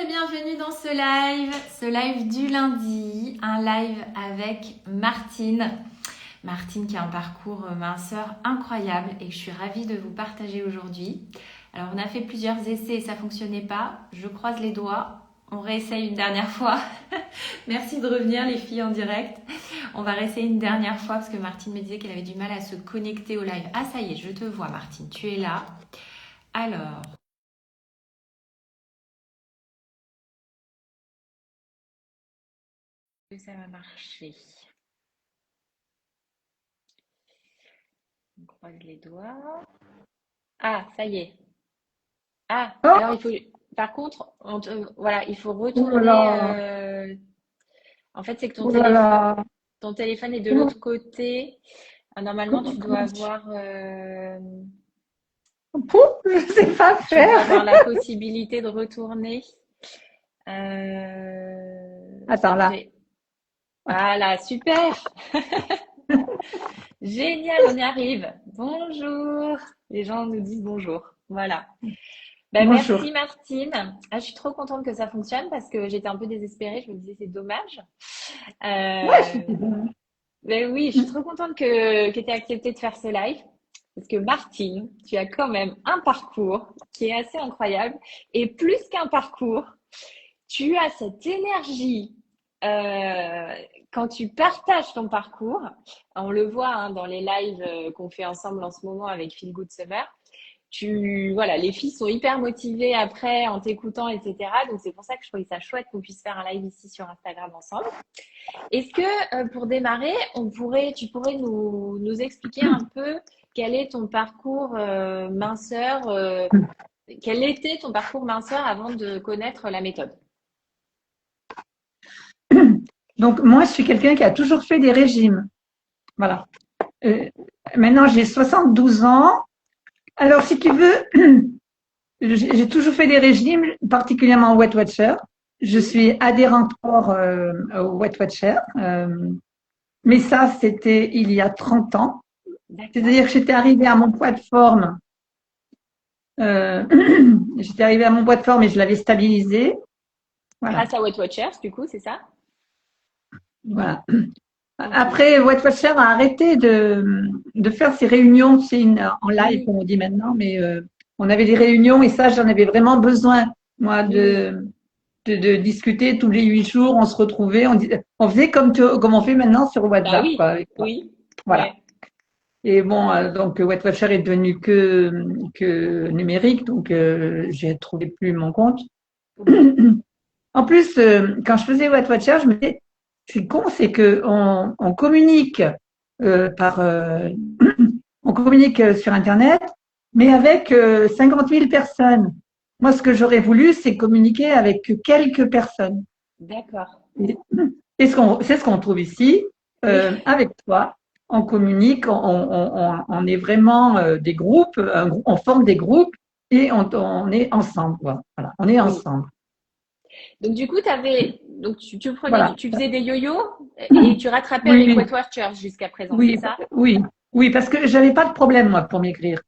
bienvenue dans ce live du lundi, un live avec Martine. Martine qui a un parcours minceur incroyable et que je suis ravie de vous partager aujourd'hui. Alors on a fait plusieurs essais et ça ne fonctionnait pas, je croise les doigts, on réessaye une dernière fois. Merci de revenir les filles en direct. On va réessayer une dernière fois parce que Martine me disait qu'elle avait du mal à se connecter au live. Ah ça y est, je te vois Martine, tu es là. Alors... ça va marcher. On croise les doigts. Ah, ça y est. Ah, Oh, alors il faut. Par contre, voilà, il faut oh là retourner. là, En fait, c'est que oh là là. ton téléphone est de Comment, l'autre côté. Normalement, comment, tu dois comment avoir. Pouf, je sais pas Tu dois faire. avoir la possibilité de retourner. Attends là. Voilà, super. Génial, on y arrive. Bonjour. Les gens nous disent bonjour. Voilà. Ben, Bonjour. merci Martine. Ah, je suis trop contente que ça fonctionne parce que j'étais un peu désespérée. Je me disais c'est dommage. Ouais, Euh, c'était bon. ben oui, je suis trop contente que tu aies accepté de faire ce live parce que Martine, tu as quand même un parcours qui est assez incroyable et plus qu'un parcours, tu as cette énergie euh, quand tu partages ton parcours. On le voit hein, dans les lives qu'on fait ensemble en ce moment avec Feel Good Summer. Voilà, les filles sont hyper motivées après en t'écoutant, etc. Donc c'est pour ça que je trouvais ça chouette qu'on puisse faire un live ici sur Instagram ensemble. Est-ce que pour démarrer, tu pourrais nous expliquer un peu quel est ton parcours minceur, quel était ton parcours minceur avant de connaître la méthode? Donc moi, je suis quelqu'un qui a toujours fait des régimes. Voilà. Euh, Maintenant, j'ai 72 ans. Alors, si tu veux, j'ai toujours fait des régimes, particulièrement au Weight Watcher. Je Oui, suis adhérente au Weight Watcher. Mais ça, c'était il y a 30 ans. d'accord. C'est-à-dire que j'étais arrivée à mon poids de forme. Euh, J'étais arrivée à mon poids de forme et je l'avais stabilisé. Voilà. Grâce à Weight Watchers, du coup, c'est ça? Voilà. Ok. Après, White Watcher a arrêté de faire ses réunions, c'est en live, Oui, comme on dit maintenant, mais on avait des réunions et ça, j'en avais vraiment besoin, moi, oui. de discuter tous les 8 jours, on se retrouvait, on faisait comme on fait maintenant sur Bah WhatsApp, quoi, oui, avec toi. oui, Voilà. ouais. Et bon, donc White Watcher est devenu que numérique, donc j'ai trouvé plus mon compte. Mhm. En plus, quand je faisais What Watcher, je me disais, c'est con, c'est que on communique par, on communique sur Internet, mais avec 50 000 personnes. Moi, ce que j'aurais voulu, c'est communiquer avec quelques personnes. D'accord. Et, c'est ce qu'on trouve ici, Oui. avec toi. On communique, on est vraiment des groupes, on forme des groupes et on est ensemble. Voilà, on est Oui. ensemble. Donc du coup, tu prenais Voilà. tu faisais des yo-yo et tu rattrapais avec Oui, Weight Watchers jusqu'à présent, c'est oui, ça? oui, oui, parce que j'avais pas de problème, moi, pour maigrir.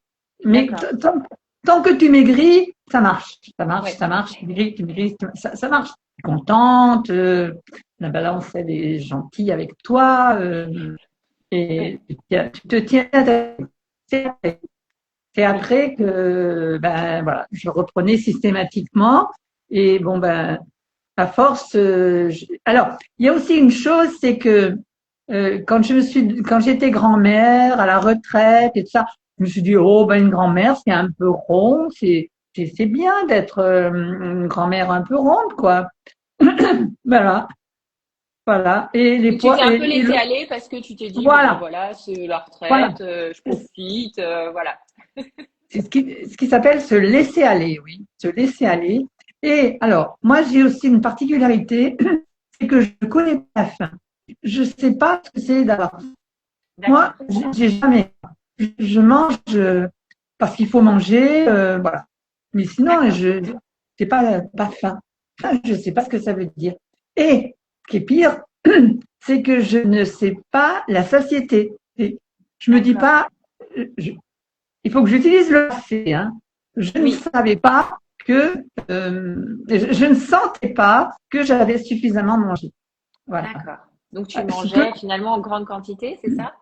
Mais D'accord. tant que tu maigris, ça marche. Ça marche, Ouais. ça marche. Tu maigris, ça marche. Tu es contente, la balance, elle est gentille avec toi, Ouais. et tu te tiens à ta tête. C'est Oui. après que, ben, voilà, je reprenais systématiquement. Et bon, ben, à force, alors, il y a aussi une chose, c'est que quand j'étais grand-mère à la retraite et tout ça, je me suis dit, oh, ben, une grand-mère, c'est un peu rond, c'est bien d'être une grand-mère un peu ronde, quoi. Voilà, voilà. Et les Donc tu t'es poids, un peu et laissé aller parce que tu t'es dit bon ben voilà, voilà, c'est la voilà. retraite, je profite, voilà. C'est ce qui s'appelle se laisser aller, oui, se laisser aller. Et alors, moi, j'ai aussi une particularité, c'est que je ne connais pas la faim. Je ne sais pas ce que c'est d'avoir. Moi, D'accord. j'ai jamais. Je mange parce qu'il faut manger, voilà. Mais sinon, D'accord. je n'ai pas faim. Je ne sais pas ce que ça veut dire. Et ce qui est pire, c'est que je ne sais pas la satiété. Et je me dis D'accord. pas, il faut que j'utilise le passé. Hein. Je ne Oui. savais pas que je ne sentais pas que j'avais suffisamment mangé. Voilà. D'accord. Donc, tu mangeais finalement en grande quantité, c'est ça?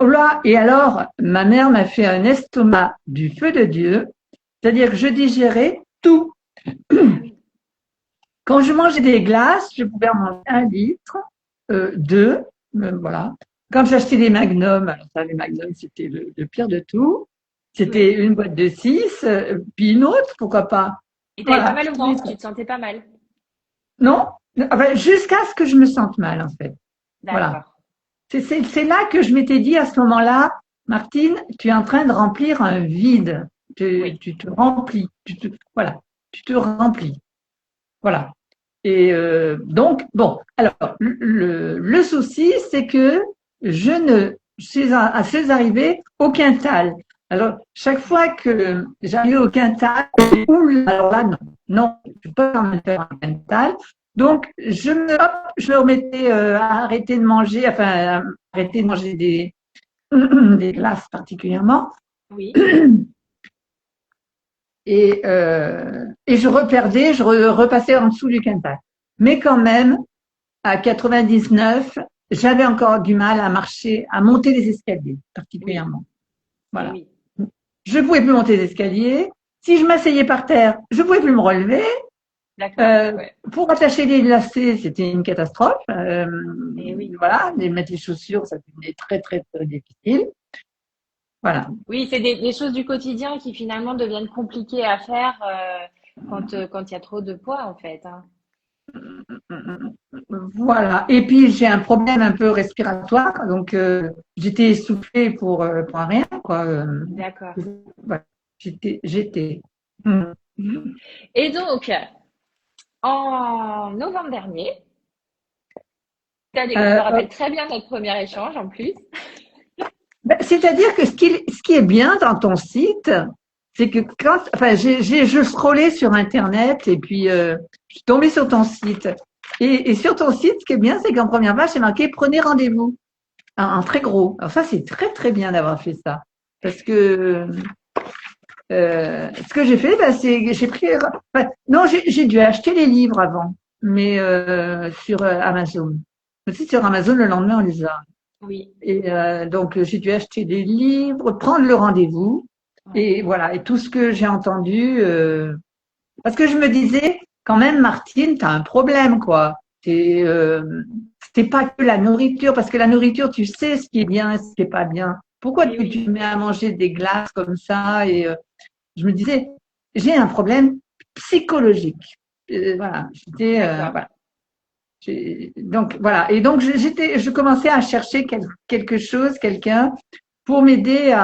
Là, et alors, ma mère m'a fait un estomac du feu de Dieu, c'est-à-dire que je digérais tout. Quand je mangeais des glaces, je pouvais en manger 1 litre, 2, voilà. Quand j'achetais des magnums, alors ça, les magnums, c'était le pire de tout. C'était une boîte de 6, puis une autre, pourquoi pas. Et t'avais pas mal au ventre, tu te sentais pas mal. Non, enfin, jusqu'à ce que je me sente mal, en fait. Voilà. D'accord. C'est là que je m'étais dit à ce moment-là, Martine, tu es en train de remplir un vide. Oui. Tu te remplis. Voilà, tu te remplis. Voilà. Et donc, bon, alors, le souci, c'est que je ne suis suis arrivée au Quintal. Alors, chaque fois que j'arrive au Quintal, alors là, non, non, je peux pas en faire un Quintal. Donc, je me remettais à arrêter de manger, enfin, à arrêter de manger des glaces particulièrement. Oui. Et je reperdais, je repassais en dessous du Quintal. Mais quand même, à 99, j'avais encore du mal à marcher, à monter les escaliers, particulièrement. Voilà. Oui. Je pouvais plus monter les escaliers. Si je m'asseyais par terre, je pouvais plus me relever. D'accord. Pour attacher les lacets, c'était une catastrophe. Oui. Voilà, mettre les chaussures, ça devenait très, très, très difficile. Voilà. Oui, c'est des choses du quotidien qui finalement deviennent compliquées à faire quand il y a trop de poids, en fait. Hein. Voilà. Et puis j'ai un problème un peu respiratoire, donc j'étais essoufflée pour rien, quoi. D'accord. Voilà. J'étais. Hmm. Et donc, en novembre dernier, je me Euh, rappelle très bien notre premier échange en plus. C'est-à-dire que ce qui est bien dans ton site, c'est que enfin, je scrollais sur Internet et puis je suis tombée sur ton site. Et sur ton site, ce qui est bien, c'est qu'en première page, c'est marqué prenez rendez-vous en très gros. Alors ça, c'est très très bien d'avoir fait ça, parce que ce que j'ai fait, bah, c'est j'ai pris. Enfin, non, j'ai dû acheter les livres avant, mais sur Amazon. Aussi sur Amazon, le lendemain, on les a. Oui. Et donc, j'ai dû acheter des livres, prendre le rendez-vous. Ouais. Et voilà, et tout ce que j'ai entendu, parce que je me disais, quand même, Martine, tu as un problème, quoi. C'est pas que la nourriture, parce que la nourriture, tu sais ce qui est bien et ce qui est pas bien. Pourquoi tu te mets à manger des glaces comme ça? Et je me disais, j'ai un problème psychologique. Voilà, D'accord. voilà. Donc voilà, et donc je commençais à chercher quelque chose, quelqu'un pour m'aider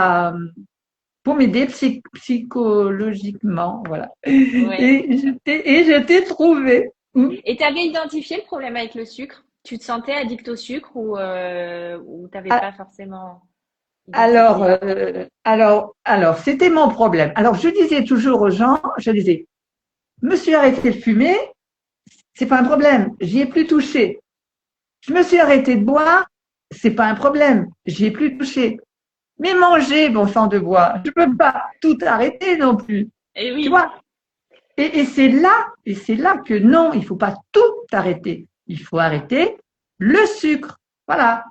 psychologiquement, voilà. Ouais. Et je t'ai trouvé. Et tu avais identifié le problème avec le sucre? Tu te sentais addict au sucre ou t'avais Ah, pas forcément identifié? alors, c'était mon problème. Alors, je disais toujours aux gens, je disais, me suis arrêté de fumer, c'est pas un problème, j'y ai plus touché. Je me suis arrêté de boire, c'est pas un problème, j'y ai plus touché. Mais manger, bon sang de bois, je peux pas tout arrêter non plus. Eh Tu oui. vois? Et c'est là que non, il faut pas tout arrêter. Il faut arrêter le sucre. Voilà,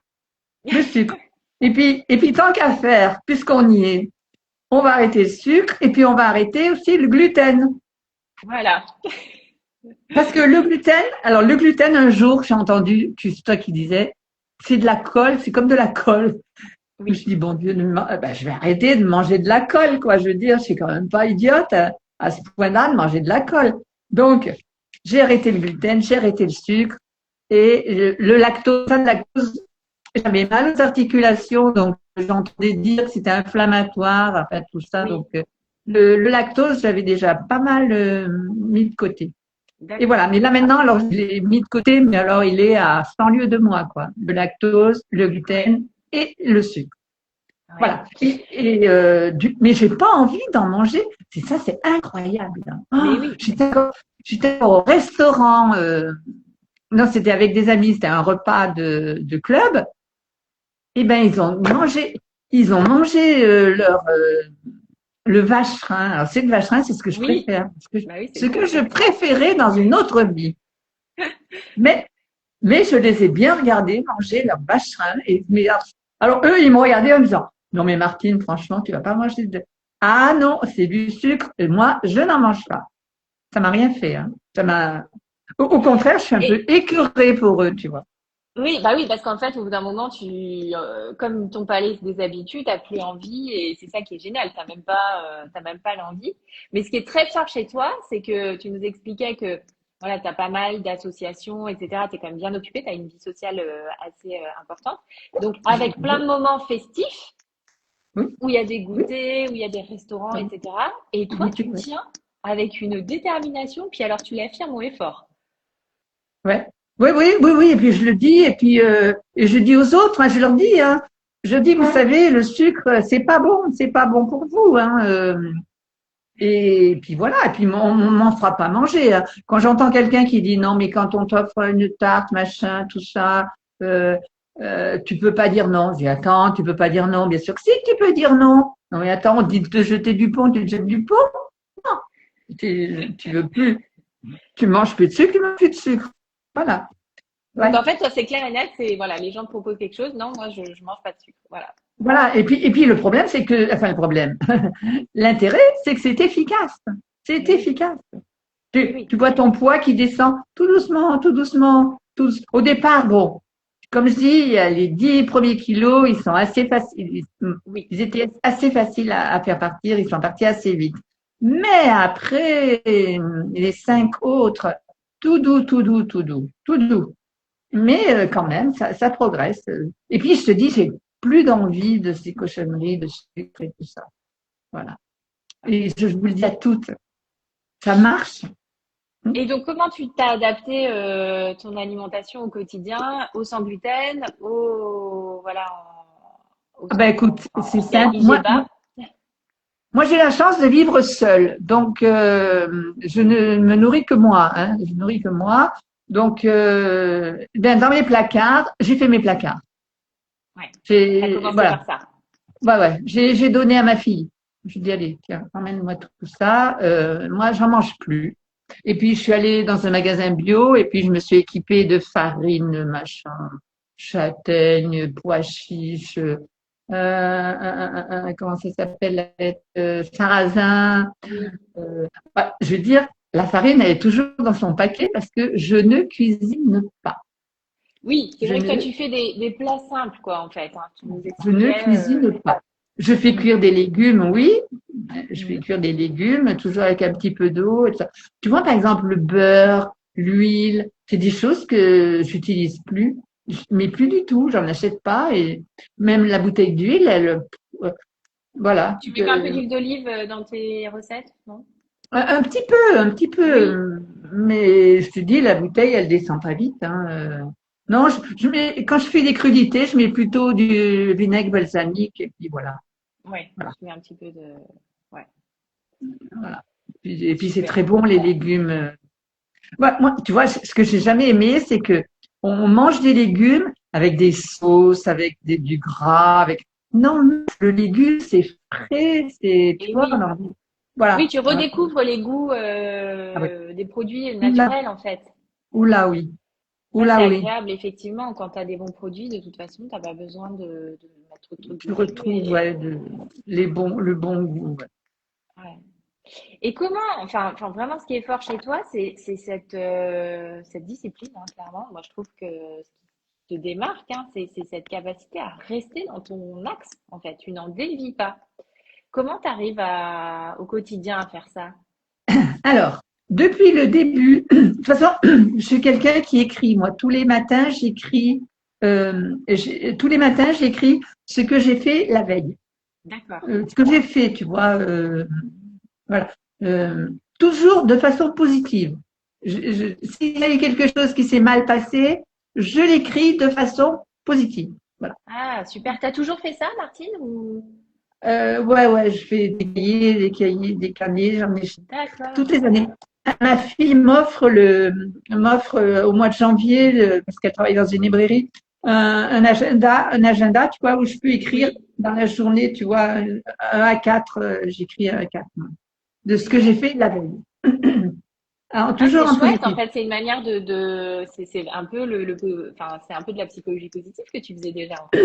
le sucre. Et puis tant qu'à faire, puisqu'on y est, on va arrêter le sucre et puis on va arrêter aussi le gluten. Voilà. Parce que le gluten, alors le gluten, un jour, j'ai entendu, c'est toi qui disais, c'est de la colle, c'est comme de la colle. Je me Oui. suis dit, bon Dieu, ben, je vais arrêter de manger de la colle, quoi. Je veux dire, je suis quand même pas idiote à ce point-là de manger de la colle. Donc, j'ai arrêté le gluten, j'ai arrêté le sucre et le lactose, j'avais mal aux articulations, donc j'entendais dire que c'était inflammatoire, enfin tout ça. Oui. Donc, le lactose, j'avais déjà pas mal mis de côté. Et D'accord. voilà. Mais là maintenant, alors je l'ai mis de côté, mais alors il est à 100 lieues de moi, quoi. Le lactose, le Ouais. gluten et le sucre. Ouais. Voilà. Mais j'ai pas envie d'en manger. C'est ça, c'est incroyable. Mais Oh, oui. j'étais au restaurant. Non, c'était avec des amis. C'était un repas de club. Eh ben, ils ont mangé le vacherin. Alors, c'est le vacherin, c'est ce que je Oui, préfère. bah oui, Ce c'est que bon. je préférais dans une autre vie. Mais, mais je les ai bien regardés manger leur vacherin. Alors, eux, ils m'ont regardé en me disant, non, mais Martine, franchement, tu vas pas manger de… Ah non, c'est du sucre. Et moi, je n'en mange pas. Ça m'a rien fait, hein. Au contraire, je suis un peu Et écœurée pour eux, tu vois. oui, bah oui, parce qu'en fait, au bout d'un moment, comme ton palais se déshabitue, t'as plus envie, et c'est ça qui est génial. T'as même pas l'envie. Mais ce qui est très fort chez toi, c'est que tu nous expliquais que voilà, t'as pas mal d'associations, etc. T'es quand même bien occupé, t'as une vie sociale assez importante. Donc, avec plein de moments festifs Oui, où il y a des oui, goûters, où il y a des restaurants, oui, etc. Et toi, goûter, tu oui. tiens avec une détermination, puis alors tu l'affirmes haut et fort. Ouais. Oui, oui, oui, oui. Et puis je le dis, et je dis aux autres, hein, je leur dis, hein, je dis, vous savez, le sucre, c'est pas bon pour vous, hein. Et puis voilà, et puis on m'en fera pas manger, hein. Quand j'entends quelqu'un qui dit non, mais quand on t'offre une tarte, machin, tout ça, euh, tu peux pas dire non. Je dis attends, tu peux pas dire non. Bien sûr que si, tu peux dire non. Non mais attends, on dit de te jeter du pont, tu te jettes du pont. Non, tu veux plus, tu manges plus de sucre, tu manges plus de sucre. Voilà. Donc Ouais. en fait, toi, c'est clair et net, c'est voilà, les gens te proposent quelque chose, non, moi je mange pas de sucre. Voilà. Voilà. Et puis le problème, c'est que, enfin le problème, l'intérêt, c'est que c'est efficace. C'est Mais oui, efficace. oui, oui. Tu vois ton poids qui descend tout doucement, tout doucement. Au départ, bon, comme je dis, les 10 premiers kilos, ils sont assez faciles. Oui. Ils étaient assez faciles à faire partir. Ils sont partis assez vite. Mais après, les 5 autres, tout doux, tout doux, tout doux, tout doux. Mais quand même, ça progresse. Et puis, je te dis, j'ai plus d'envie de ces cochonneries, de sucre et tout ça. Voilà. Et je vous le dis à toutes, ça marche. Et donc, comment tu t'as adapté ton alimentation au quotidien, au sans gluten, voilà, Ah ben écoute, c'est qui a simple. IGBA? Moi, j'ai la chance de vivre seule, donc je ne me nourris que moi. Hein, je nourris que moi. Donc, ben, dans mes placards, j'ai fait mes placards. Ouais. T'as J'ai commencé voilà, par ça. ouais. J'ai donné à ma fille. Je lui ai dit allez, tiens, emmène-moi tout ça. Moi, j'en mange plus. Et puis, je suis allée dans un magasin bio et puis je me suis équipée de farine, machin, châtaigne, pois chiches, comment ça s'appelle, sarrasin. Oui. Je veux dire, la farine, elle est toujours dans son paquet parce que je ne cuisine pas. Oui, c'est Je vrai que toi, ne, tu fais des plats simples, quoi, en fait, hein. Tu nous je ne expliquais. cuisine pas. Je fais Mm, cuire des légumes, oui. Je fais mm. cuire des légumes, toujours avec un petit peu d'eau. Et tout ça. Tu vois, par exemple, le beurre, l'huile, c'est des choses que j'utilise plus, mais plus du tout. J'en achète pas. Et même la bouteille d'huile, voilà. Tu mets pas un peu d'huile d'olive dans tes recettes, non? Un petit Oui. peu, mais je te dis, la bouteille, elle descend pas vite, hein. Non, quand je fais des crudités, je mets plutôt du vinaigre balsamique et puis voilà, Ouais, voilà, tu mets un petit peu de. Ouais, voilà. Et puis c'est super. très bon les légumes. Ouais, moi, tu vois, ce que j'ai jamais aimé, c'est que on mange des légumes avec des sauces, avec du gras, avec. Non, le légume, c'est frais, tu Et vois, oui. Oui, voilà. tu redécouvres les goûts Ah oui. des produits Oula, naturels, en fait. oula, oui. Ça, c'est Oula, oui. agréable, effectivement. Quand tu as des bons produits, de toute façon, tu n'as pas besoin de mettre trop de trucs Tu dessus. retrouves ouais, le bon goût. Ouais. Ouais. Et comment, enfin, vraiment, ce qui est fort chez toi, c'est cette discipline, hein, clairement. Moi, je trouve que ce qui te démarque, hein, c'est cette capacité à rester dans ton axe, en fait. Tu n'en dévies pas. Comment tu arrives au quotidien à faire ça? Alors, depuis le début, de toute façon, je suis quelqu'un qui écrit. Moi, tous les matins, tous les matins, j'écris ce que j'ai fait la veille. D'accord. Ce que j'ai fait, tu vois. Voilà. Toujours de façon positive. S'il y a eu quelque chose qui s'est mal passé, je l'écris de façon positive. Voilà. Ah, super. T'as toujours fait ça, Martine, ou... Ouais, je fais des cahiers, des carnets, j'en ai D'accord. toutes les années. Ma fille m'offre au mois de janvier, parce qu'elle travaille dans une librairie, un agenda, tu vois, où je peux écrire Oui. dans la journée, tu vois, un à 4, j'écris un à 4 de ce que j'ai fait la veille. Alors, Ah, c'est toujours en chouette. En positif. fait, c'est une manière c'est un peu enfin, c'est un peu de la psychologie positive que tu faisais déjà, en fait.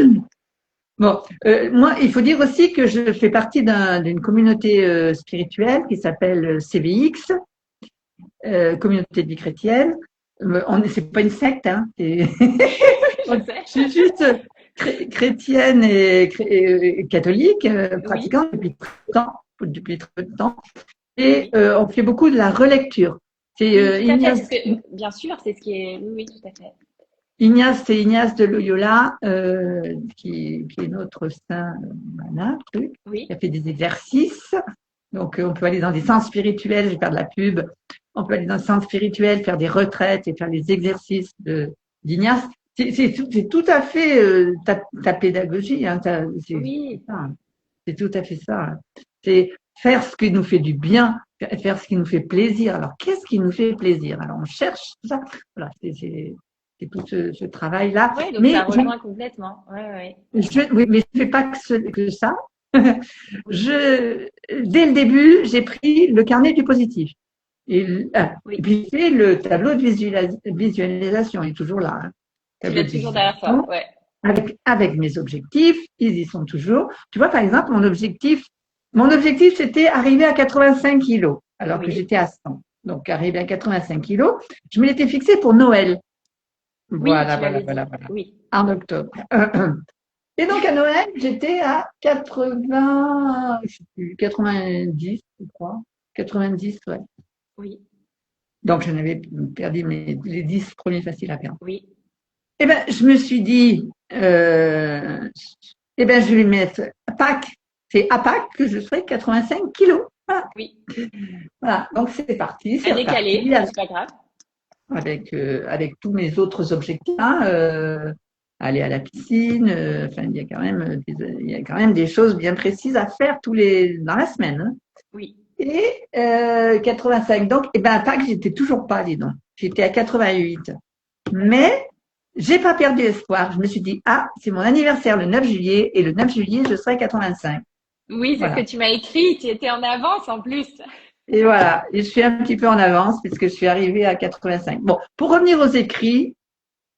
Bon, moi, il faut dire aussi que je fais partie d'une communauté spirituelle qui s'appelle CVX, Communauté de vie chrétienne. C'est pas une secte, hein. Je sais. Je suis juste chrétienne et catholique, Oui, pratiquante depuis très peu de temps. Et oui. on fait beaucoup de la relecture. C'est Oui, tout à fait. C'est ce que, bien sûr, c'est ce qui est. Oui, oui, tout à fait. C'est Ignace de Loyola, qui est notre saint, voilà, truc, qui Oui, a fait des exercices. Donc, on peut aller dans des sens spirituels, je vais faire de la pub. On peut aller dans des sens spirituels, faire des retraites et faire les exercices d'Ignace. C'est tout à fait ta pédagogie, hein, c'est oui, ça, hein. C'est tout à fait ça, hein. C'est faire ce qui nous fait du bien, faire ce qui nous fait plaisir. Alors, qu'est-ce qui nous fait plaisir? Alors, on cherche tout ça. Voilà, c'est tout ce travail-là. ouais. Donc ça Mais rejoint complètement. Ouais, ouais. oui, mais je ne fais pas que ça. Oui, Dès le début, j'ai pris le carnet du positif. Et oui. puis, c'est le tableau de visualisation. Il est toujours là, hein. Tu Tableau l'as de toujours derrière toi. visualisation. Ouais. Avec mes objectifs, ils y sont toujours. Tu vois, par exemple, mon objectif, c'était arriver à 85 kilos, alors que Oui, j'étais à 100. Donc, arriver à 85 kilos, je me l'étais fixé pour Noël. oui, Voilà, tu voilà, l'avais voilà, dit. voilà. Oui, En octobre. Et donc, à Noël, j'étais à 80, je sais plus, 90, je crois. 90, ouais. oui, Donc, je n'avais perdu les 10 premiers faciles à perdre. oui, Eh ben, je me suis dit, eh ben, je vais mettre à Pâques. C'est à Pâques que je ferai 85 kilos. Voilà. oui. Voilà. Donc, c'est parti, À c'est décaler, reparti mais c'est pas grave. avec tous mes autres objectifs, hein, aller à la piscine. Enfin, il y a quand même des choses bien précises à faire dans la semaine, hein. Oui. Et 85. Donc, eh ben, à Pâques, j'étais toujours pas, dis donc. J'étais à 88. D'accord. Mais j'ai pas perdu espoir. Je me suis dit, ah, c'est mon anniversaire le 9 juillet et le 9 juillet, je serai 85. Oui, c'est ce que Voilà. tu m'as écrit. Tu étais en avance en plus. Et voilà. Et je suis un petit peu en avance puisque je suis arrivée à 85. Bon, pour revenir aux écrits,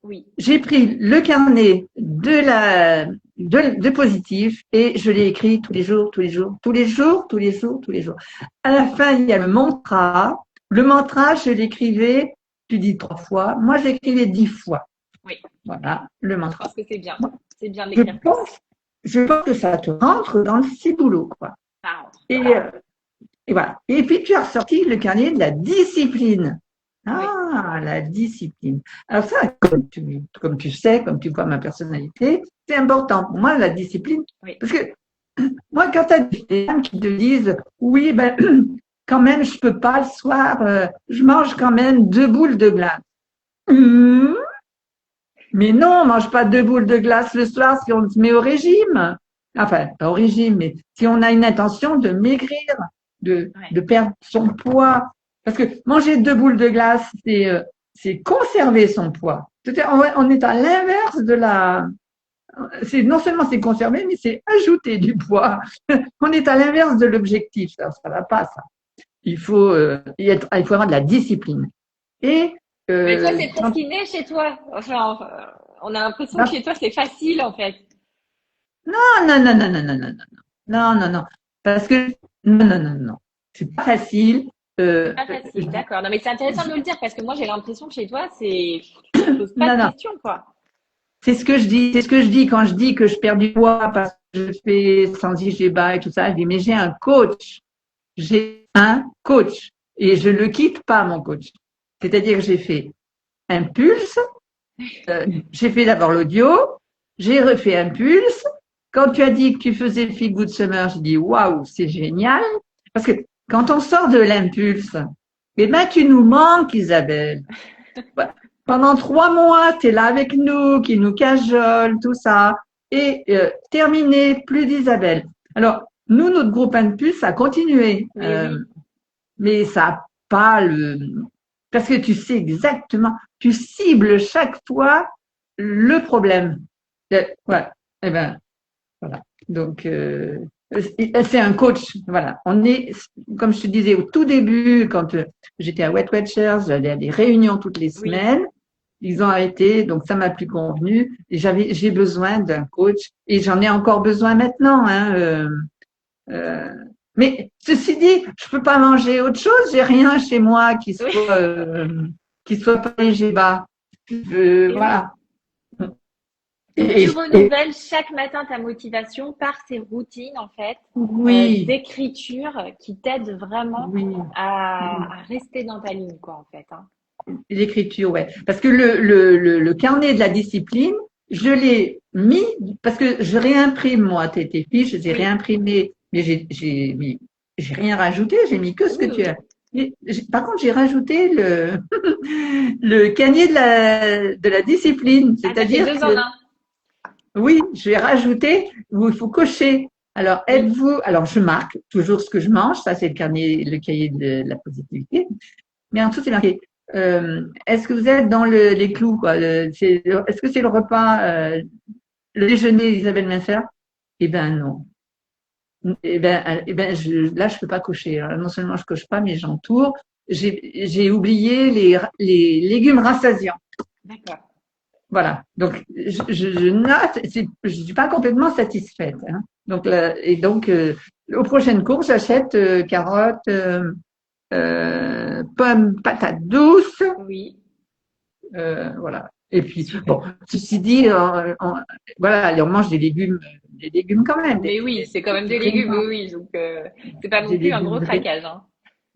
Oui, j'ai pris le carnet de positif et je l'ai écrit tous les jours, tous les jours, tous les jours, tous les jours, tous les jours. À la fin, il y a le mantra. Le mantra, je l'écrivais, tu dis 3 fois. Moi, je l'écrivais 10 fois. oui. Voilà, le Je mantra. pense que c'est bien. C'est bien de Je l'écrire plus. pense, je pense que ça te rentre dans le ciboulot, quoi. Ça rentre. Et, et voilà. Et puis, tu as ressorti le carnet de la discipline. Oui, Ah, la discipline. Alors ça, comme tu sais, comme tu vois ma personnalité, c'est important. Pour moi, la discipline, oui. parce que moi, quand tu as des femmes qui te disent, oui, ben, quand même, je peux pas le soir, je mange quand même 2 boules de glace. Hum, Mais non, on mange pas 2 boules de glace le soir si on se met au régime. Enfin, pas au régime, mais si on a une intention de maigrir, Ouais. de perdre son poids. Parce que manger 2 boules de glace, c'est conserver son poids. C'est-à-dire, on est à l'inverse non seulement c'est conserver, mais c'est ajouter du poids. On est à l'inverse de l'objectif. Ça va pas, ça. Il faut avoir de la discipline. Et, Mais toi, c'est quand, presque inné chez toi. Enfin, on a l'impression que bah, chez toi, c'est facile, en fait. non, non, non, non, non, non, non, non, non, non, non, parce que non, non, non, non, c'est pas facile. C'est Euh, pas je- facile, d'accord. Non, mais c'est intéressant de nous le dire parce que moi, j'ai l'impression que chez toi, tu te poses pas non, de non, questions, quoi. c'est ce que je dis quand je dis que je perds du poids parce que je fais sans IGBA et tout ça. Je dis mais j'ai un coach et je le quitte pas mon coach. C'est-à-dire que j'ai fait Impulse, j'ai fait d'abord l'audio, j'ai refait Impulse. Quand tu as dit que tu faisais Feel Good Summer, j'ai dit waouh, c'est génial. Parce que quand on sort de l'impulse, eh ben, tu nous manques, Isabelle. Pendant 3 mois, tu es là avec nous, qui nous cajole, tout ça. Et terminé, plus d'Isabelle. Alors, nous, notre groupe Impulse a continué. Mais oui, Mais ça n'a pas le… Parce que tu sais exactement, tu cibles chaque fois le problème. Ouais, eh ben, voilà. Donc, c'est un coach. Voilà. On est, comme je te disais au tout début, quand j'étais à Weight Watchers, j'allais à des réunions toutes les Oui. semaines. Ils ont arrêté, donc ça m'a plus convenu. Et j'ai besoin d'un coach et j'en ai encore besoin maintenant. Hein, euh, mais ceci dit, je peux pas manger autre chose. J'ai rien chez moi qui soit pas léger bas. Et oui. Voilà. Donc, Et, tu et- renouvelles chaque matin ta motivation par ces routines, en fait, oui, d'écriture qui t'aident vraiment oui. à rester dans ta ligne, quoi, en fait, hein. L'écriture, ouais. Parce que le carnet de la discipline, je l'ai mis, parce que je réimprime, moi, tes fiches, je les ai Oui, réimprimées, mais j'ai rien rajouté, j'ai mis que ce que oui, tu oui. as. Par contre, j'ai rajouté le carnet de la discipline, Ah, t'as fait c'est-à-dire deux en que, un. oui, je vais rajouter où il faut cocher. Alors, Oui. alors je marque toujours ce que je mange, ça c'est le cahier de la positivité. Mais en dessous, c'est marqué. Est-ce que vous êtes dans les clous, quoi? Est-ce que c'est le repas, le déjeuner d'Isabelle Mincer? Eh ben non. Là, je peux pas cocher. Alors, non seulement je coche pas, mais j'entoure. J'ai oublié les légumes rassasiants. D'accord. Voilà. Donc, je note. Je suis pas complètement satisfaite. Hein. Donc, aux prochaines courses, j'achète carottes, pommes, patates douces. Oui. Voilà. Et puis, bon, Super. ceci dit, voilà, allez, on mange des légumes quand même, Mais oui, c'est quand même des légumes, drainants, oui, oui. Donc, c'est pas non des plus un légumes, gros craquage, hein.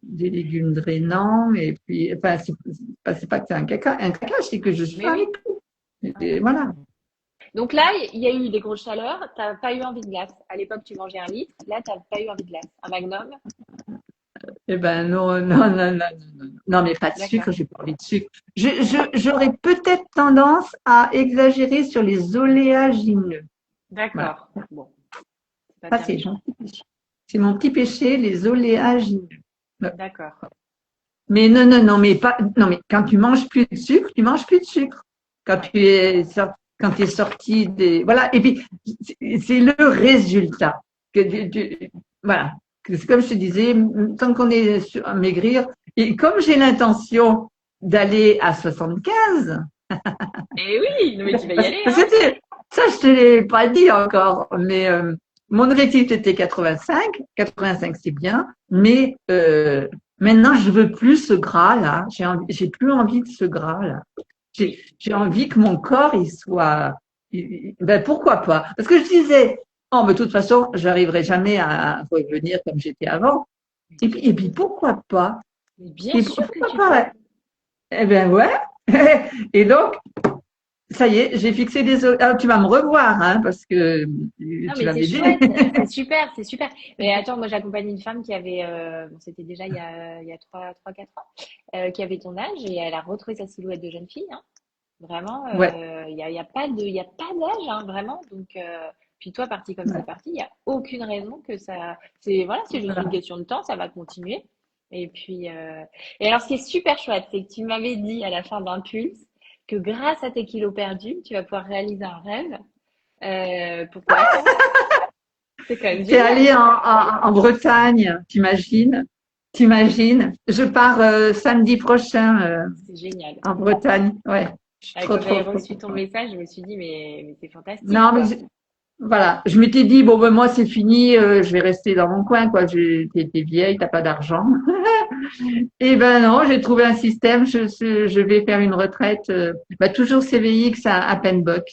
des légumes drainants. Et puis, enfin, c'est pas que c'est un craquage, c'est que je suis Mais avec oui. tout. Ouais. Voilà. Donc là, il y a eu des grosses chaleurs. T'as pas eu envie de glace. À l'époque, tu mangeais un litre. Là, t'as pas eu envie de glace. Un magnum. Eh ben, non, non, non, non, non, non. Non, mais pas de D'accord. sucre, j'ai pas envie de sucre. J'aurais peut-être tendance à exagérer sur les oléagineux. Voilà. D'accord. Bon, c'est pas Ça, c'est terrible. c'est mon petit péché, les oléagineux. D'accord. Mais non, non, non, mais pas, non, mais quand tu manges plus de sucre, tu manges plus de sucre. Ouais. Quand tu es sorti des, voilà. Et puis, c'est le résultat que voilà. C'est comme je te disais, tant qu'on est à maigrir, et comme j'ai l'intention d'aller à 75, Eh oui, non, mais tu vas y aller, parce hein. que ça, je te l'ai pas dit encore, mais mon objectif était 85. 85, c'est bien, mais maintenant, je veux plus ce gras là. J'ai plus envie de ce gras là. Oui. J'ai envie que mon corps, ben pourquoi pas? Parce que je disais, oh, mais de toute façon, j'arriverai jamais à revenir comme j'étais avant. Et puis pourquoi pas? Mais bien Et sûr que pourquoi tu peux. pas? Eh ben ouais. Et donc, ça y est, j'ai fixé Ah, tu vas me revoir, hein, parce que Non, tu mais vas c'est m'aider. chouette, c'est super, c'est super. Mais attends, moi j'accompagne une femme qui avait, bon, c'était déjà il y a 4 ans, qui avait ton âge et elle a retrouvé sa silhouette de jeune fille, hein. Vraiment, Ouais, il y a pas d'âge, hein, vraiment. Donc, puis toi, parti comme c'est ouais, parti, il y a aucune raison que ça. Voilà, c'est juste une voilà. question de temps, ça va continuer. Et puis, et alors, ce qui est super chouette, c'est que tu m'avais dit à la fin d'Impulse que grâce à tes kilos perdus, tu vas pouvoir réaliser un rêve. Pourquoi attends? C'est quand même C'est génial. aller en Bretagne, t'imagines? T'imagines? Je pars samedi prochain C'est génial. en Bretagne. Ouais, je suis trop, Quand trop, j'avais trop reçu ton contente. message, je me suis dit, mais c'est fantastique, Non, mais quoi. voilà, je m'étais dit, bon, ben moi, c'est fini, je vais rester dans mon coin, quoi. T'es vieille, t'as pas d'argent. Eh ben non, j'ai trouvé un système, je vais faire une retraite, bah, toujours CVX à Penbock.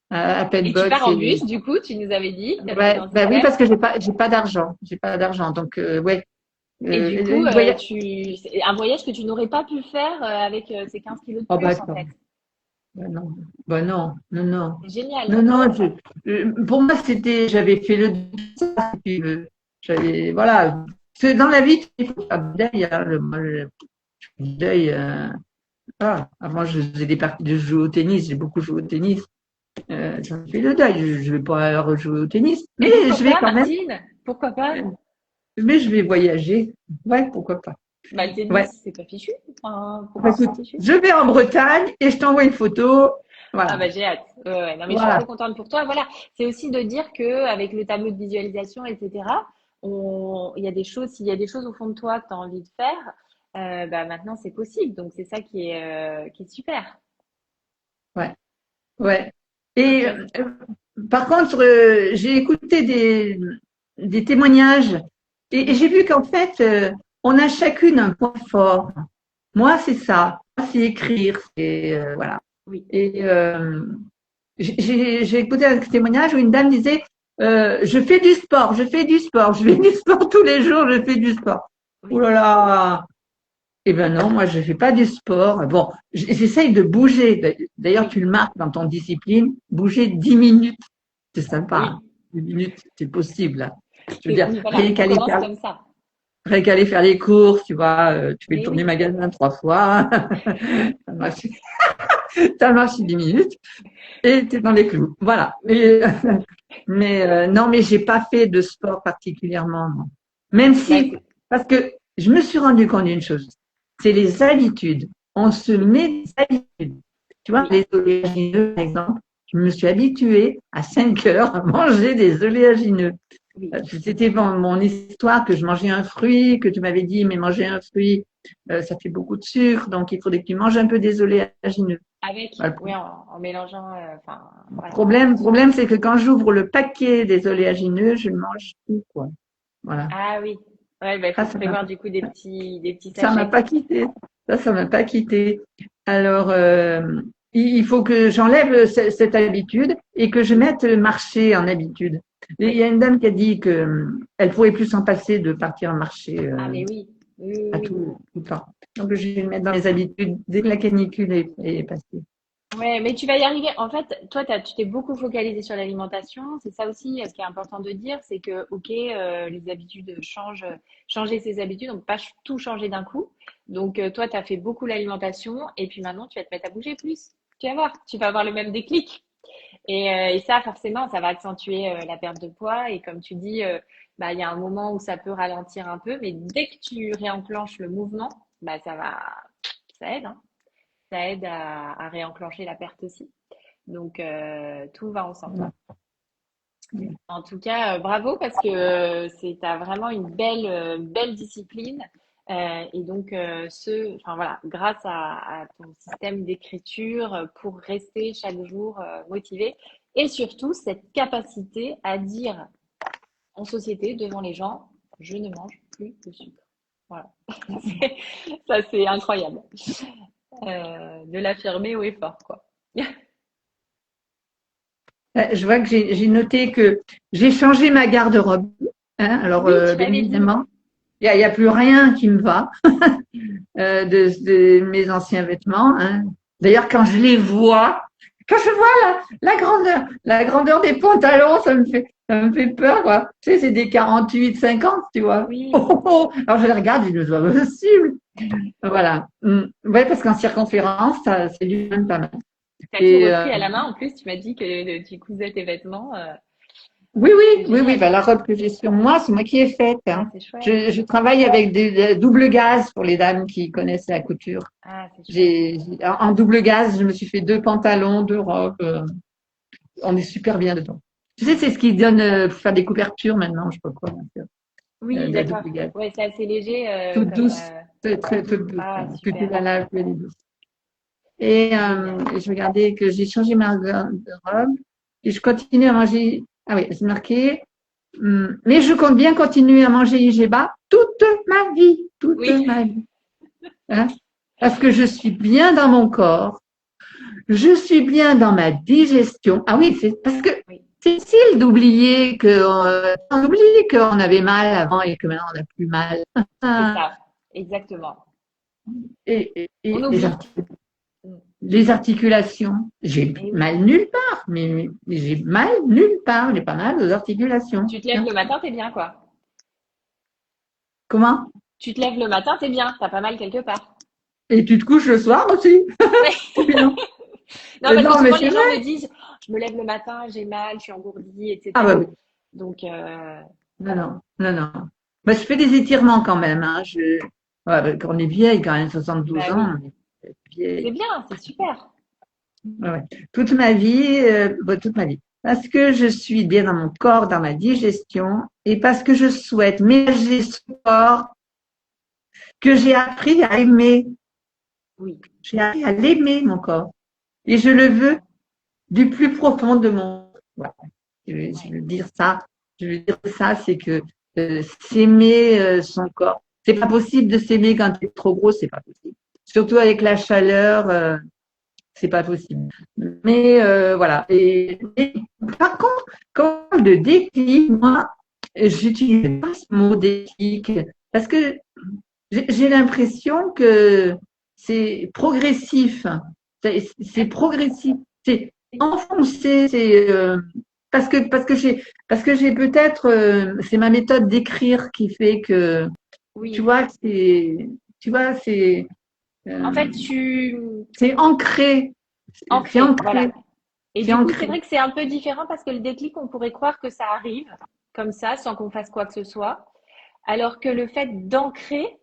À Et tu Penbock, pars en c'est, bus, du coup, tu nous avais dit que tu avais trouvé ouais, un bah oui, système. parce que j'ai pas d'argent. J'ai pas d'argent. Donc, ouais, Et du coup, voyage. c'est un voyage que tu n'aurais pas pu faire avec ces 15 kilos de Oh, bah, plus, en attends. fait. Bah, non. Bah, non, non, non. C'est génial. Non, non, pour moi, j'avais fait le voilà. C'est dans la vie, il faut faire du deuil, hein. Moi, je fais du deuil, avant, je faisais des parties de jouer au tennis, j'ai beaucoup joué au tennis. J'en fais le deuil, je vais pas rejouer au tennis, Mais mais pourquoi je vais pas, quand même, Martine? Pourquoi pas? mais je vais voyager. Ouais, pourquoi pas. Bah, le Ouais. tennis, c'est pas fichu. Enfin, Bah, pourquoi ce écoute, serait fichu? je vais en Bretagne et je t'envoie une photo. Ah Voilà. bah j'ai hâte. Ouais, ouais. Non mais je suis trop Voilà. contente pour toi. Voilà, c'est aussi de dire que avec le tableau de visualisation, etc. Il y a des choses, s'il y a des choses au fond de toi que tu as envie de faire, bah maintenant c'est possible. Donc c'est ça qui est super. Ouais. Ouais. Et Ok. par contre, j'ai écouté des témoignages et Mhm. j'ai vu qu'en fait, on a chacune un point fort. Moi, c'est ça. Moi, c'est écrire. Voilà. Oui, Et j'ai écouté un témoignage où une dame disait je fais du sport, je fais du sport, je fais du sport tous les jours, je fais du sport. Ouh oui, là là. Eh ben non, moi je fais pas du sport. Bon, j'essaye de bouger. D'ailleurs, oui, tu le marques dans ton discipline, bouger 10 minutes, c'est sympa. Hein. oui. 10 minutes, c'est possible. Hein. Je veux Et dire, oui, voilà, on commence comme ça. rien qu'aller faire les courses, tu vois, tu fais Mais tourner oui, magasin 3 fois, ça marche, ça marche 10 minutes et tu es dans les clous. Voilà. Mais non, mais j'ai pas fait de sport particulièrement. Non. Même bah, si, parce que je me suis rendu compte d'une chose, c'est les habitudes. On se oui, met des habitudes. Tu vois, oui, les oléagineux, par exemple, je me suis habituée à 5 heures à manger des oléagineux. oui. C'était mon histoire que je mangeais un fruit, que tu m'avais dit, mais manger un fruit, ça fait beaucoup de sucre, donc il faudrait que tu manges un peu des oléagineux. Avec, Voilà. oui, en mélangeant, enfin, voilà. Problème, c'est que quand j'ouvre le paquet des oléagineux, je le mange tout, quoi. Voilà. Ah oui, ouais, bah, il Ah, faut prévoir du coup des petits ça m'a sachets. pas quitté. Ça m'a pas quitté. Alors, il faut que j'enlève cette habitude et que je Oui, mette marcher en habitude. Et il y oui. a une dame qui a dit que elle pourrait plus s'en passer de partir marcher Ah mais oui, oui, oui, à oui. tout le temps. Donc, je vais le mettre dans les habitudes dès que la canicule est passée. Ouais, mais tu vas y arriver. En fait, toi, tu t'es beaucoup focalisé sur l'alimentation. C'est ça aussi, ce qui est important de dire, c'est que, ok, les habitudes changent, changer ses habitudes, on peut pas tout changer d'un coup. Donc, toi, tu as fait beaucoup l'alimentation, et puis maintenant, tu vas te mettre à bouger plus. Tu vas avoir le même déclic. Et ça, forcément, ça va accentuer la perte de poids. Et comme tu dis, bah, il y a un moment où ça peut ralentir un peu, mais dès que tu réenclenches le mouvement, bah, ça aide, hein. Ça aide à réenclencher la perte aussi. Donc, tout va ensemble. En tout cas, bravo parce que t'as vraiment une belle discipline. Et donc, enfin voilà, grâce à ton système d'écriture pour rester chaque jour motivé et surtout cette capacité à dire en société devant les gens, je ne mange plus de sucre. Voilà, ça c'est incroyable de l'affirmer haut et fort, quoi. Je vois que j'ai noté que j'ai changé ma garde-robe. Hein, alors, Oui, tu bien m'avais dit. évidemment, il y a plus rien qui me va de mes anciens vêtements. Hein. D'ailleurs, quand je vois la grandeur des pantalons, ça me fait peur, quoi. Tu sais, c'est des 48, 50, tu vois. Oui, Oh, oh, oh. Alors, je les regarde, je dis, c'est pas possible. Voilà. Ouais, parce qu'en circonférence, ça, c'est du même pas mal. t'as tout Et, repris à la main. En plus, tu m'as dit que tu cousais tes vêtements. C'est oui, génial. bah, la robe que j'ai sur moi, c'est moi qui ai faite. Ah, Hein. c'est chouette. Je travaille avec des double gaz pour les dames qui connaissent la couture. Ah, c'est chouette. En double gaz, je me suis fait 2 pantalons, 2 robes. On est super bien dedans. Tu sais, c'est ce qui donne pour faire des couvertures maintenant, je sais pas quoi. Oui, La d'accord. double gaz. Ouais, c'est assez léger Toute comme. douce, très, toute douce. Ah, Que tu super. la laves, elle est douce. Et Génial. je regardais que j'ai changé ma garde-robe et je continue à manger. Ah oui, c'est marqué. Mais je compte bien continuer à manger Igeba toute Oui, ma vie. Hein, parce que je suis bien dans mon corps, je suis bien dans ma digestion. Ah oui, c'est parce que oui, c'est facile d'oublier on oublie qu'on avait mal avant et que maintenant on n'a plus mal. c'est ça. Exactement. On Et oublie. Mm. les articulations, j'ai Et oui. mal nulle part, mais j'ai mal nulle part, j'ai pas mal aux articulations. Tu te lèves Tiens. le matin, t'es bien, quoi. Comment? Tu te lèves le matin, t'es bien. T'as pas mal quelque part. Et tu te couches le soir aussi? Ou bien? Non, parce que Non, mais souvent c'est les gens vrai. me disent, je me lève le matin, j'ai mal, je suis engourdie, Ah bah etc. oui. Donc, Non, non, non, non. Bah, je fais des étirements quand même. Hein. Ouais, quand on est vieille, quand même, 72 bah ans, oui, on est vieille. c'est bien, c'est super. Ouais. Toute ma vie, toute ma vie. Parce que je suis bien dans mon corps, dans ma digestion, et parce que je souhaite ménager ce corps que j'ai appris à aimer. Oui, J'ai appris à l'aimer, mon corps. Et je le veux du plus profond de mon. Voilà. Je ouais, veux dire ça. Je veux dire ça, c'est que s'aimer son corps. C'est pas possible de s'aimer quand tu es trop gros, c'est pas possible. Surtout avec la chaleur, c'est pas possible. Mais voilà. Et par contre, quand on parle de déclic, moi, j'utilise pas ce mot déclic parce que j'ai l'impression que c'est progressif. C'est progressif. C'est enfoncé. C'est parce que j'ai peut-être c'est ma méthode d'écrire qui fait que tu oui. vois c'est En fait, euh, tu c'est ancré. C'est ancré, voilà. ancré. Et C'est du coup, c'est ancré. vrai que c'est un peu différent parce que le déclic, on pourrait croire que ça arrive comme ça, sans qu'on fasse quoi que ce soit. Alors que le fait d'ancrer,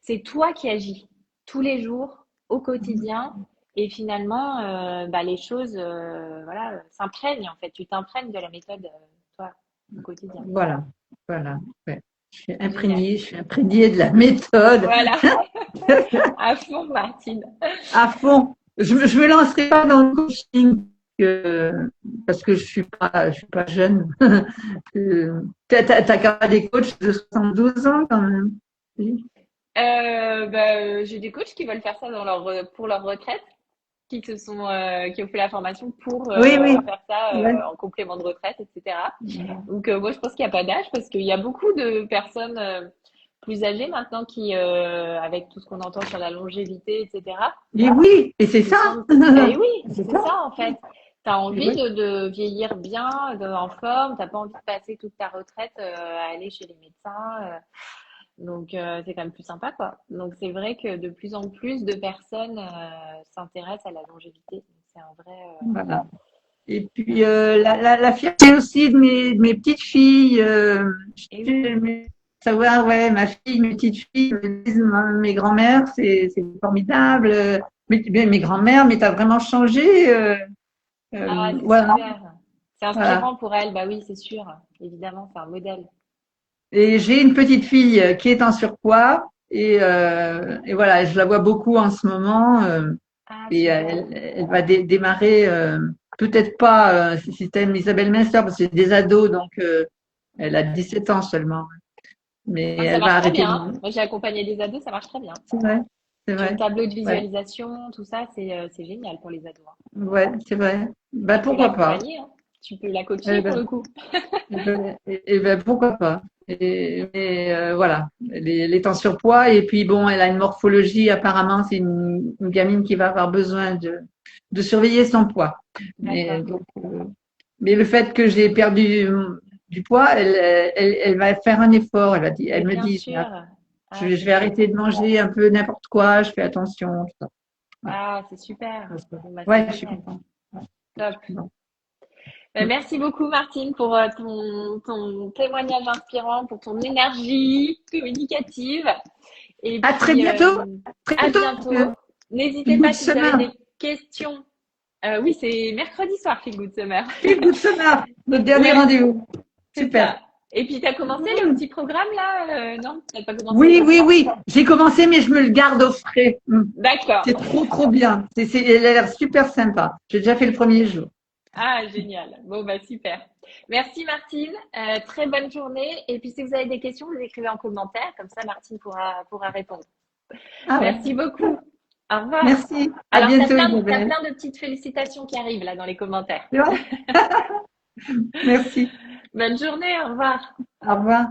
c'est toi qui agis tous les jours, au quotidien. Et finalement, bah, les choses voilà, s'imprègnent en fait. Tu t'imprègnes de la méthode, toi, au quotidien. Voilà. Voilà. Ouais. Génial. Je suis imprégnée de la méthode Voilà, à fond, Martine. à fond. Je me lancerai pas dans le coaching parce que je suis pas jeune. T'as quand même des coachs de 72 ans quand même. Oui, Bah, j'ai des coachs qui veulent faire ça pour leur retraite, qui ont fait la formation pour oui. faire ça Ouais. en complément de retraite, etc. Donc, moi, je pense qu'il n'y a pas d'âge parce qu'il y a beaucoup de personnes plus âgées maintenant qui, avec tout ce qu'on entend sur la longévité, etc., Et oui, et c'est se ça. sentent. Ben oui, C'est c'est ça. ça en fait. Tu as Et envie oui, de vieillir bien, en forme, t'as pas envie de passer toute ta retraite à aller chez les médecins. Donc, c'est quand même plus sympa, quoi. Donc, c'est vrai que de plus en plus de personnes s'intéressent à la longévité. Donc, c'est un vrai. voilà. Et puis Un- la fierté aussi de mes petites filles. Et oui, J'aime savoir, ouais, ma fille, mes petites filles me disent, mes grands-mères, c'est formidable. Mes grands-mères, mais t'as vraiment changé. ah, c'est Voilà, super. C'est voilà. inspirant pour elles, bah oui, c'est sûr. Évidemment, c'est un modèle. Et j'ai une petite fille qui est en surpoids et voilà, je la vois beaucoup en ce moment Ah, et super. elle va démarrer peut-être pas système Isabelle Messer parce que c'est des ados donc elle a 17 ans seulement, mais Ah, ça elle va marche très arrêter bien, de hein. Moi, j'ai accompagné des ados, ça marche très bien. C'est vrai, c'est Sur le vrai, tableau de ouais, visualisation, tout ça, c'est génial pour les ados, hein. ouais, c'est vrai. Bah Tu peux pourquoi pas? l'accompagner, hein. Tu peux la Eh coacher pour ben, le coup. ben, pourquoi pas? Mais voilà, elle est en surpoids et puis bon, elle a une morphologie. Apparemment, c'est une gamine qui va avoir besoin de surveiller son poids. Mais D'accord. donc, mais le fait que j'ai perdu du poids, elle va faire un effort. Mais Elle me bien dit, sûr. Ah, je vais super. arrêter de manger un peu n'importe quoi. Je fais attention. Tout ça. Voilà. Ah, c'est super. Bon, bah, c'est Ouais, je suis génial. contente. Ouais, je Top. suis contente. Merci beaucoup, Martine, pour ton témoignage inspirant, pour ton énergie communicative. Et À très puis, bientôt. Très à bientôt. bientôt. N'hésitez Feel pas Good si vous avez Summer. des questions. Oui, c'est mercredi soir, Feel Good Summer. Feel Good Summer. Notre dernier Oui, rendez-vous. c'est Super. ça. Et puis, tu as commencé le Mm. petit programme là? Non, tu n'as pas commencé? Oui, oui, oui. J'ai commencé, mais je me le garde au frais. D'accord. C'est trop, trop bien. Elle a l'air super sympa. J'ai déjà fait le premier jour. Ah, génial. Bon, bah, super. Merci, Martine. Très bonne journée. Et puis, si vous avez des questions, vous écrivez en commentaire. Comme ça, Martine pourra répondre. Ah ouais. Merci beaucoup. Au revoir. Merci. À Alors, bientôt, t'as Isabelle. plein de petites félicitations qui arrivent là dans les commentaires. Tu vois. Merci. Bonne journée. Au revoir. Au revoir.